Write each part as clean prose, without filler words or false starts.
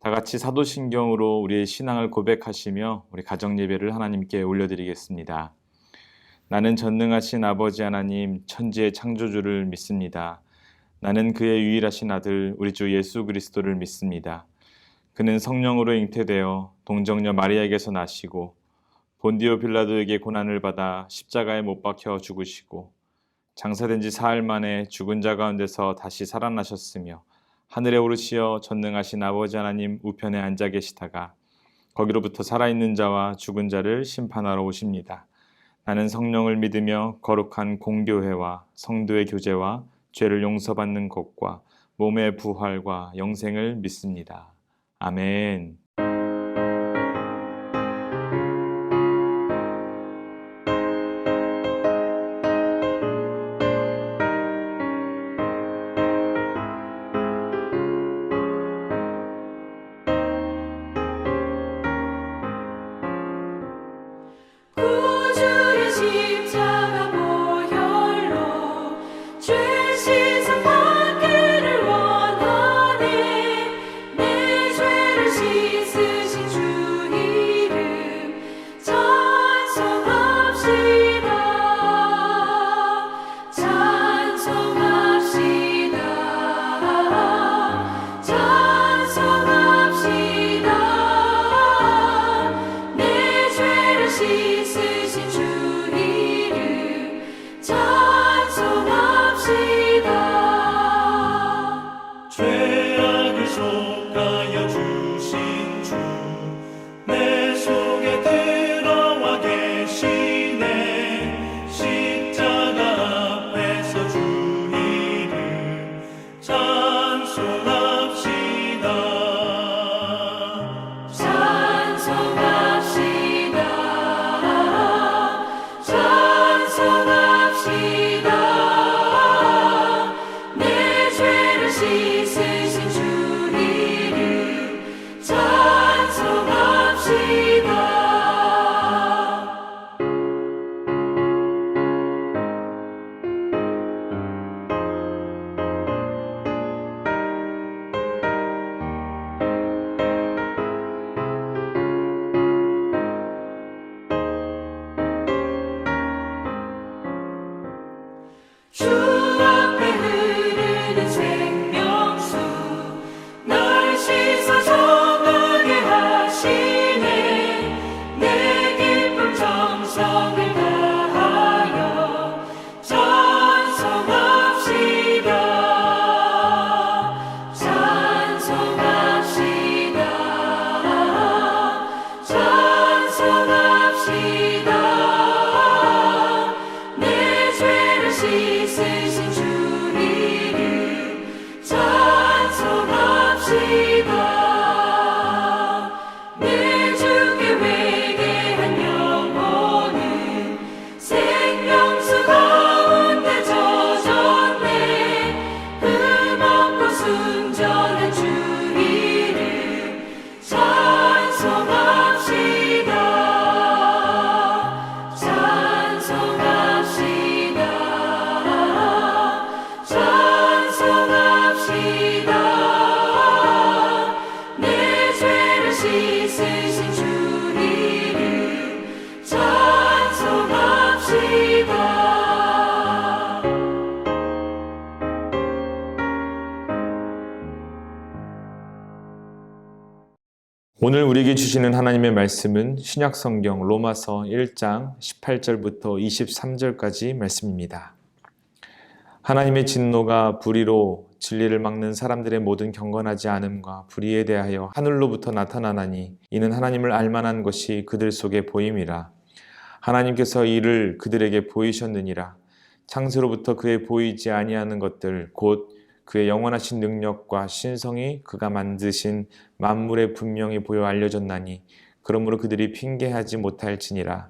다 같이 사도신경으로 우리의 신앙을 고백하시며 우리 가정 예배를 하나님께 올려드리겠습니다. 나는 전능하신 아버지 하나님 천지의 창조주를 믿습니다. 나는 그의 유일하신 아들 우리 주 예수 그리스도를 믿습니다. 그는 성령으로 잉태되어 동정녀 마리아에게서 나시고 본디오 빌라도에게 고난을 받아 십자가에 못 박혀 죽으시고 장사된 지 사흘 만에 죽은 자 가운데서 다시 살아나셨으며 하늘에 오르시어 전능하신 아버지 하나님 우편에 앉아 계시다가 거기로부터 살아있는 자와 죽은 자를 심판하러 오십니다. 나는 성령을 믿으며 거룩한 공교회와 성도의 교제와 죄를 용서받는 것과 몸의 부활과 영생을 믿습니다. 아멘. 구주의 십자가 보혈로 죄 씻어 받기를 원하네. 내 죄를 씻으신 주 이름 찬송합시다. 찬송합시다. 찬송합시다. 내 죄를 씻으신 주 이름 찬송합시다. 죄악을 속하여 주신 주 내 속에 들어와 계시네. 십자가 앞에서 주 이름 찬송합시다. 찬송합시다. 찬송합시다. 내 죄를 씻으신 주 이름 찬송합시다. 주 앞에 흐르는 생명수 날 씻어 정하게 하시네. 내 기쁨 정성을 다하여 찬송합시다. 찬송합시다. 찬송합시다. 내 죄를 씻으신 주 이름 찬송합시다. 내 주께 회개한 영혼은 생명수 가운데 젖었네. 흠없고 순전한 주 이름 찬송합시다. 찬송합시다. 찬송합시다. 내 죄를 씻으신 주 이름 찬송합시다. 오늘 우리에게 주시는 하나님의 말씀은 신약성경 로마서 1장 18절부터 23절까지 말씀입니다. 하나님의 진노가 불의로 진리를 막는 사람들의 모든 경건하지 않음과 불의에 대하여 하늘로부터 나타나나니 이는 하나님을 알만한 것이 그들 속에 보임이라. 하나님께서 이를 그들에게 보이셨느니라. 창세로부터 그의 보이지 아니하는 것들 곧 그의 영원하신 능력과 신성이 그가 만드신 만물에 분명히 보여 알려졌나니 그러므로 그들이 핑계하지 못할지니라.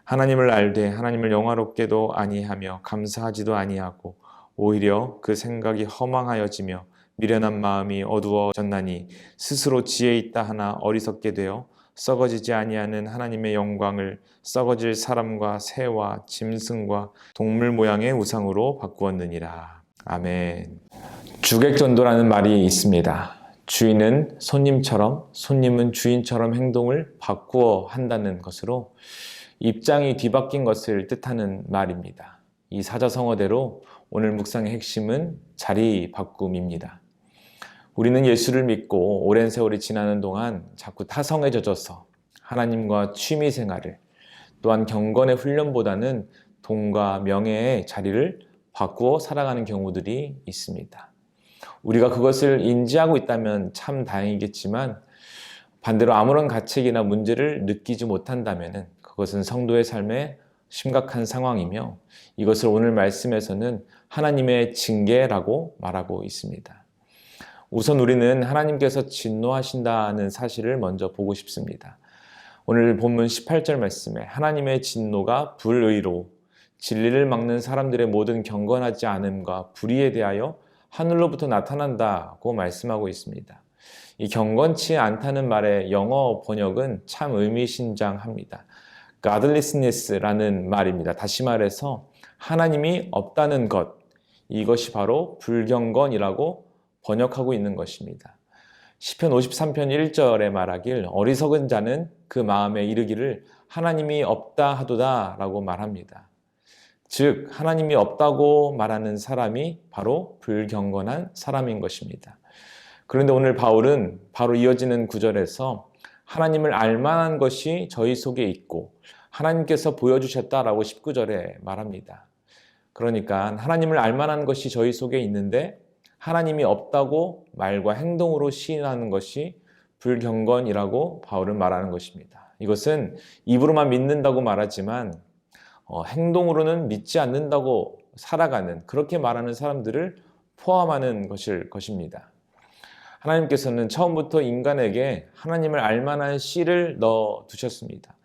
하나님을 알되 하나님을 영화롭게도 아니하며 감사하지도 아니하고 오히려 그 생각이 허망하여지며 미련한 마음이 어두워졌나니 스스로 지혜 있다 하나 어리석게 되어 썩어지지 아니하는 하나님의 영광을 썩어질 사람과 새와 짐승과 동물 모양의 우상으로 바꾸었느니라. 아멘. 주객전도라는 말이 있습니다. 주인은 손님처럼, 손님은 주인처럼 행동을 바꾸어 한다는 것으로 입장이 뒤바뀐 것을 뜻하는 말입니다. 이 사자성어대로 오늘 묵상의 핵심은 자리 바꿈입니다. 우리는 예수를 믿고 오랜 세월이 지나는 동안 자꾸 타성에 젖어서 하나님과 취미 생활을, 또한 경건의 훈련보다는 돈과 명예의 자리를 바꾸어 살아가는 경우들이 있습니다. 우리가 그것을 인지하고 있다면 참 다행이겠지만 반대로 아무런 가책이나 문제를 느끼지 못한다면 그것은 성도의 삶에 심각한 상황이며 이것을 오늘 말씀에서는 하나님의 징계라고 말하고 있습니다. 우선 우리는 하나님께서 진노하신다는 사실을 먼저 보고 싶습니다. 오늘 본문 18절 말씀에 하나님의 진노가 불의로 진리를 막는 사람들의 모든 경건하지 않음과 불의에 대하여 하늘로부터 나타난다고 말씀하고 있습니다. 이 경건치 않다는 말의 영어 번역은 참 의미심장합니다. godlessness라는 말입니다. 다시 말해서 하나님이 없다는 것, 이것이 바로 불경건이라고 번역하고 있는 것입니다. 시편 53편 1절에 말하길 어리석은 자는 그 마음에 이르기를 하나님이 없다 하도다 라고 말합니다. 즉 하나님이 없다고 말하는 사람이 바로 불경건한 사람인 것입니다. 그런데 오늘 바울은 바로 이어지는 구절에서 하나님을 알만한 것이 저희 속에 있고 하나님께서 보여주셨다라고 19절에 말합니다. 그러니까 하나님을 알만한 것이 저희 속에 있는데 하나님이 없다고 말과 행동으로 시인하는 것이 불경건이라고 바울은 말하는 것입니다. 이것은 입으로만 믿는다고 말하지만 행동으로는 믿지 않는다고 살아가는, 그렇게 말하는 사람들을 포함하는 것일 것입니다. 하나님께서는 처음부터 인간에게 하나님을 알만한 씨를 넣어두셨습니다.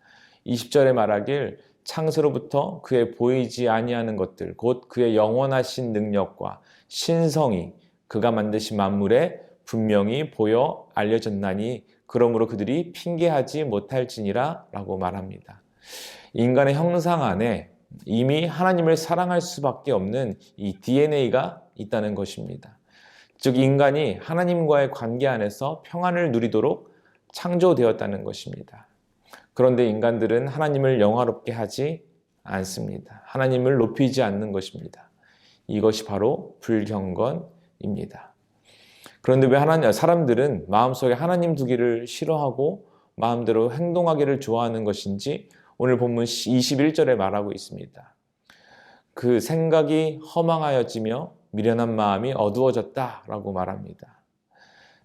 20절에 말하길 창세로부터 그의 보이지 아니하는 것들, 곧 그의 영원하신 능력과 신성이 그가 만드신 만물에 분명히 보여 알려졌나니 그러므로 그들이 핑계하지 못할지니라 라고 말합니다. 인간의 형상 안에 이미 하나님을 사랑할 수밖에 없는 이 DNA가 있다는 것입니다. 즉 인간이 하나님과의 관계 안에서 평안을 누리도록 창조되었다는 것입니다. 그런데 인간들은 하나님을 영화롭게 하지 않습니다. 하나님을 높이지 않는 것입니다. 이것이 바로 불경건입니다. 그런데 왜 사람들은 마음속에 하나님 두기를 싫어하고 마음대로 행동하기를 좋아하는 것인지 오늘 본문 21절에 말하고 있습니다. 그 생각이 허망하여지며 미련한 마음이 어두워졌다라고 말합니다.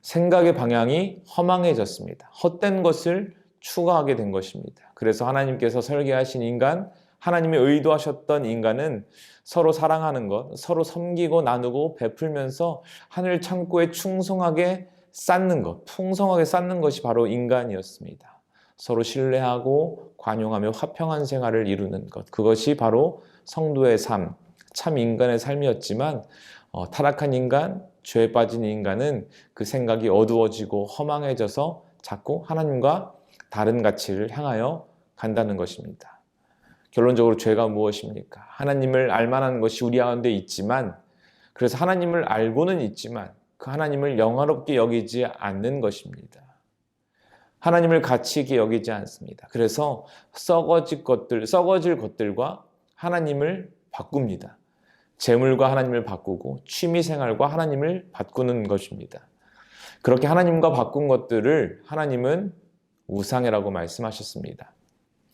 생각의 방향이 허망해졌습니다. 헛된 것을 추구하게 된 것입니다. 그래서 하나님께서 설계하신 인간, 하나님이 의도하셨던 인간은 서로 사랑하는 것, 서로 섬기고 나누고 베풀면서 하늘 창고에 충성하게 쌓는 것, 풍성하게 쌓는 것이 바로 인간이었습니다. 서로 신뢰하고 관용하며 화평한 생활을 이루는 것, 그것이 바로 성도의 삶, 참 인간의 삶이었지만 타락한 인간, 죄에 빠진 인간은 그 생각이 어두워지고 허망해져서 자꾸 하나님과 다른 가치를 향하여 간다는 것입니다. 결론적으로 죄가 무엇입니까? 하나님을 알만한 것이 우리 가운데 있지만, 그래서 하나님을 알고는 있지만 그 하나님을 영화롭게 여기지 않는 것입니다. 하나님을 가치 있게 여기지 않습니다. 그래서 썩어질 것들과 하나님을 바꿉니다. 재물과 하나님을 바꾸고 취미생활과 하나님을 바꾸는 것입니다. 그렇게 하나님과 바꾼 것들을 하나님은 우상이라고 말씀하셨습니다.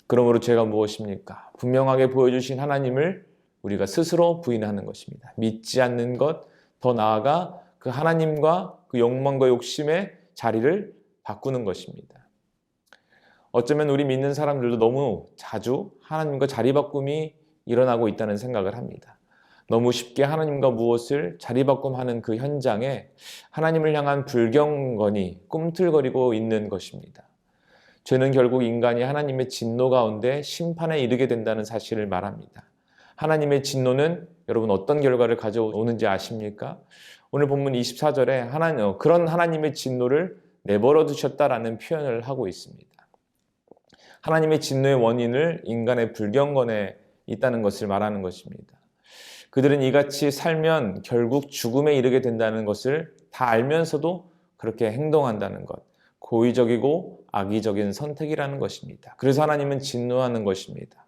그러므로 죄가 무엇입니까? 분명하게 보여주신 하나님을 우리가 스스로 부인하는 것입니다. 믿지 않는 것, 더 나아가 그 하나님과 그 욕망과 욕심의 자리를 바꾸는 것입니다. 어쩌면 우리 믿는 사람들도 너무 자주 하나님과 자리 바꿈이 일어나고 있다는 생각을 합니다. 너무 쉽게 하나님과 무엇을 자리바꿈하는 그 현장에 하나님을 향한 불경건이 꿈틀거리고 있는 것입니다. 죄는 결국 인간이 하나님의 진노 가운데 심판에 이르게 된다는 사실을 말합니다. 하나님의 진노는 여러분 어떤 결과를 가져오는지 아십니까? 오늘 본문 24절에 그런 하나님의 진노를 내버려 두셨다라는 표현을 하고 있습니다. 하나님의 진노의 원인을 인간의 불경건에 있다는 것을 말하는 것입니다. 그들은 이같이 살면 결국 죽음에 이르게 된다는 것을 다 알면서도 그렇게 행동한다는 것, 고의적이고 악의적인 선택이라는 것입니다. 그래서 하나님은 진노하는 것입니다.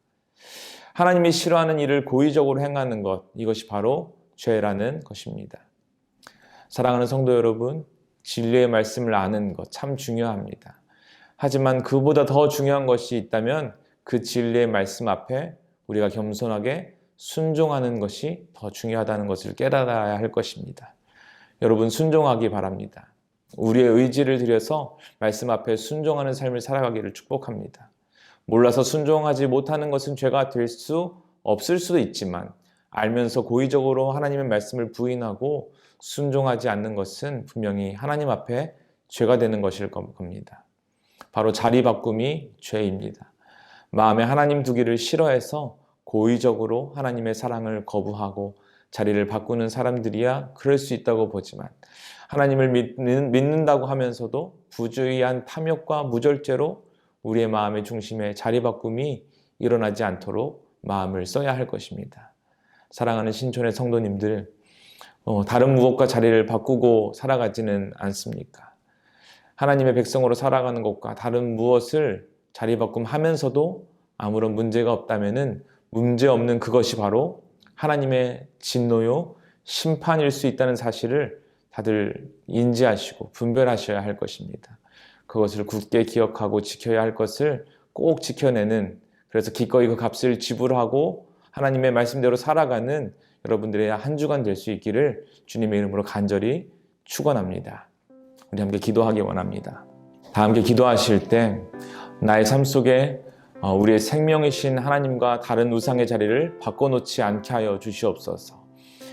하나님이 싫어하는 일을 고의적으로 행하는 것, 이것이 바로 죄라는 것입니다. 사랑하는 성도 여러분, 진리의 말씀을 아는 것 참 중요합니다. 하지만 그보다 더 중요한 것이 있다면 그 진리의 말씀 앞에 우리가 겸손하게 순종하는 것이 더 중요하다는 것을 깨달아야 할 것입니다. 여러분, 순종하기 바랍니다. 우리의 의지를 들여서 말씀 앞에 순종하는 삶을 살아가기를 축복합니다. 몰라서 순종하지 못하는 것은 죄가 될 수 없을 수도 있지만 알면서 고의적으로 하나님의 말씀을 부인하고 순종하지 않는 것은 분명히 하나님 앞에 죄가 되는 것일 겁니다. 바로 자리 바꿈이 죄입니다. 마음에 하나님 두기를 싫어해서 고의적으로 하나님의 사랑을 거부하고 자리를 바꾸는 사람들이야 그럴 수 있다고 보지만 하나님을 믿는다고 하면서도 부주의한 탐욕과 무절제로 우리의 마음의 중심에 자리 바꿈이 일어나지 않도록 마음을 써야 할 것입니다. 사랑하는 신촌의 성도님들, 다른 무엇과 자리를 바꾸고 살아가지는 않습니까? 하나님의 백성으로 살아가는 것과 다른 무엇을 자리 바꿈하면서도 아무런 문제가 없다면은 문제 없는 그것이 바로 하나님의 진노요 심판일 수 있다는 사실을 다들 인지하시고 분별하셔야 할 것입니다. 그것을 굳게 기억하고 지켜야 할 것을 꼭 지켜내는, 그래서 기꺼이 그 값을 지불하고 하나님의 말씀대로 살아가는 여러분들의 한 주간 될 수 있기를 주님의 이름으로 간절히 축원합니다. 우리 함께 기도하기 원합니다. 다 함께 기도하실 때 나의 삶 속에 우리의 생명이신 하나님과 다른 우상의 자리를 바꿔놓지 않게 하여 주시옵소서.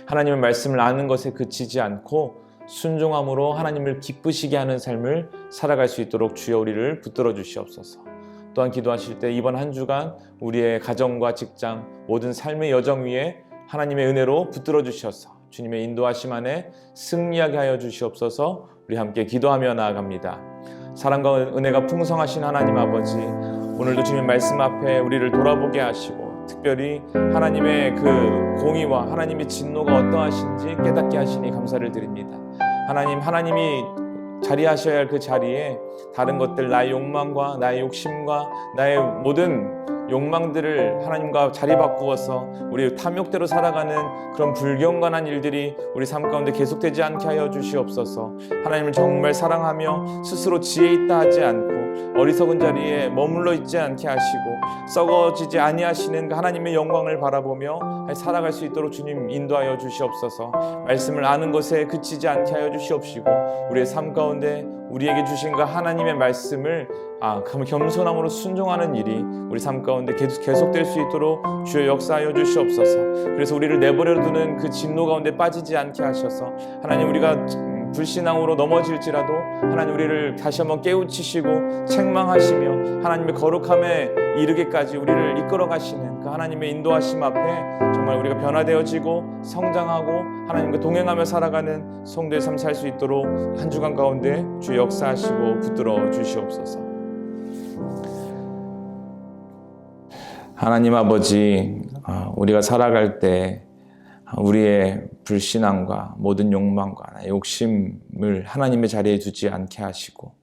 하나님의 말씀을 아는 것에 그치지 않고 순종함으로 하나님을 기쁘시게 하는 삶을 살아갈 수 있도록 주여 우리를 붙들어 주시옵소서. 또한 기도하실 때 이번 한 주간 우리의 가정과 직장, 모든 삶의 여정 위에 하나님의 은혜로 붙들어 주셔서 주님의 인도하심 안에 승리하게 하여 주시옵소서. 우리 함께 기도하며 나아갑니다. 사랑과 은혜가 풍성하신 하나님 아버지, 오늘도 주님의 말씀 앞에 우리를 돌아보게 하시고 특별히 하나님의 그 공의와 하나님의 진노가 어떠하신지 깨닫게 하시니 감사를 드립니다. 하나님이 자리하셔야 할 그 자리에 다른 것들, 나의 욕망과 나의 욕심과 나의 모든 욕망들을 하나님과 자리 바꾸어서 우리 탐욕대로 살아가는 그런 불경건한 일들이 우리 삶 가운데 계속되지 않게 하여 주시옵소서. 하나님을 정말 사랑하며 스스로 지혜 있다 하지 않고 어리석은 자리에 머물러 있지 않게 하시고 썩어지지 아니하시는 그 하나님의 영광을 바라보며 살아갈 수 있도록 주님 인도하여 주시옵소서. 말씀을 아는 것에 그치지 않게 하여 주시옵시고 우리의 삶 가운데 우리에게 주신 그 하나님의 말씀을 겸손함으로 순종하는 일이 우리 삶 가운데 계속될 수 있도록 주여 역사하여 주시옵소서. 그래서 우리를 내버려 두는 그 진노 가운데 빠지지 않게 하셔서 하나님, 우리가 불신앙으로 넘어질지라도 하나님 우리를 다시 한번 깨우치시고 책망하시며 하나님의 거룩함에 이르기까지 우리를 이끌어 가시는 그 하나님의 인도하심 앞에 정말 우리가 변화되어지고 성장하고 하나님과 동행하며 살아가는 성도의 삶 살 수 있도록 한 주간 가운데 주 역사하시고 붙들어 주시옵소서. 하나님 아버지, 우리가 살아갈 때 우리의 불신앙과 모든 욕망과 욕심을 하나님의 자리에 두지 않게 하시고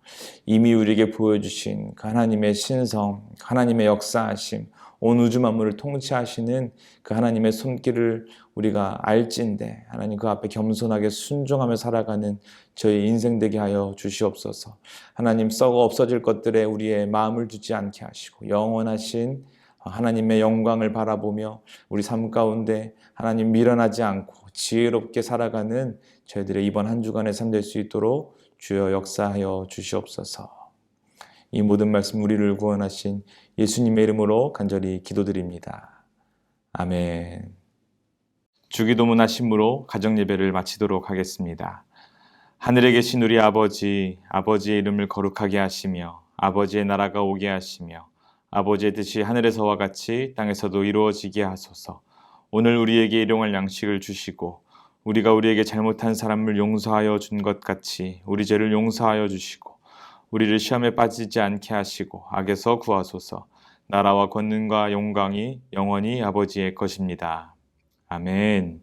이미 우리에게 보여주신 그 하나님의 신성, 하나님의 역사하심, 온 우주 만물을 통치하시는 그 하나님의 손길을 우리가 알진대 하나님 그 앞에 겸손하게 순종하며 살아가는 저희 인생 되게 하여 주시옵소서. 하나님, 썩어 없어질 것들에 우리의 마음을 두지 않게 하시고 영원하신 하나님의 영광을 바라보며 우리 삶 가운데 하나님 미련하지 않고 지혜롭게 살아가는 저희들의 이번 한 주간의 삶 될 수 있도록 주여 역사하여 주시옵소서. 이 모든 말씀 우리를 구원하신 예수님의 이름으로 간절히 기도드립니다. 아멘. 주기도문 하심으로 가정예배를 마치도록 하겠습니다. 하늘에 계신 우리 아버지, 아버지의 이름을 거룩하게 하시며 아버지의 나라가 오게 하시며 아버지의 뜻이 하늘에서와 같이 땅에서도 이루어지게 하소서. 오늘 우리에게 일용할 양식을 주시고 우리가 우리에게 잘못한 사람을 용서하여 준 것 같이 우리 죄를 용서하여 주시고 우리를 시험에 빠지지 않게 하시고 악에서 구하소서. 나라와 권능과 영광이 영원히 아버지의 것입니다. 아멘.